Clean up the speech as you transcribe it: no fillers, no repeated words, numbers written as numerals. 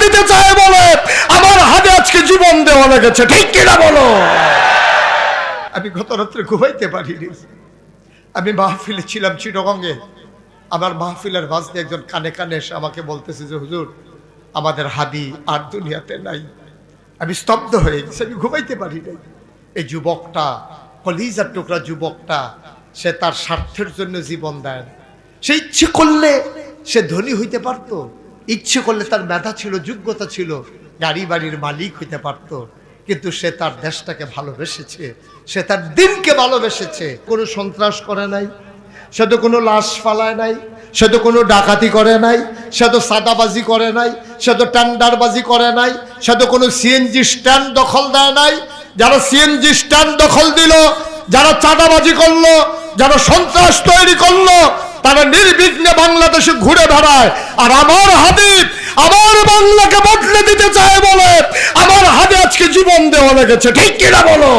দিতে চায় বলে আমার হাতে আজকে জীবন দেওয়া লেগেছে, ঠিক কিনা বলো? আমি গত রাত্রে ঘুমাইতে পারিনি। আমি মাহফিলে ছিলাম চিটাগংয়ে। আমার মাহফিলের মাঝে একজন কানে কানে এসে আমাকে বলতেছে যে হুজুর, আমাদের হাদি আর দুনিয়াতে নাই। আমি স্তব্ধ হয়ে গেছি, আমি ঘুমাইতে পারি নাই। এই যুবকটা, কলিজার টুকরা যুবকটা, সে তার স্বার্থের জন্য জীবন দেয়। সে ইচ্ছে করলে সে ধনী হইতে পারত, ইচ্ছে করলে তার মেধা ছিল, যোগ্যতা ছিল, গাড়ি বাড়ির মালিক হইতে পারত, কিন্তু সে তার দেশটাকে ভালোবেসেছে, সে তার দিনকে ভালোবেসেছে। কোনো সন্ত্রাস করে নাই, সে তো কোনো লাশ ফালায় নাই, সে তো কোনো ডাকাতি করে নাই, সে তো সাদাবাজি করে নাই, সে তো টেন্ডারবাজি করে নাই, সে তো কোনো সিএনজি স্ট্যান্ড দখল দেয় নাই। যারা সিএনজি স্ট্যান্ড দখল দিল, যারা চাঁদাবাজি করলো, যারা সন্ত্রাস তৈরি করলো, তারা নির্বিঘ্নে বাংলাদেশে ঘুরে বেড়ায়। আর আমার হাবিব আমার বাংলাকে বদলে দিতে চায় বলে আমার হাতে আজকে জীবন দেওয়া লেগেছে, ঠিক কিনা বলো?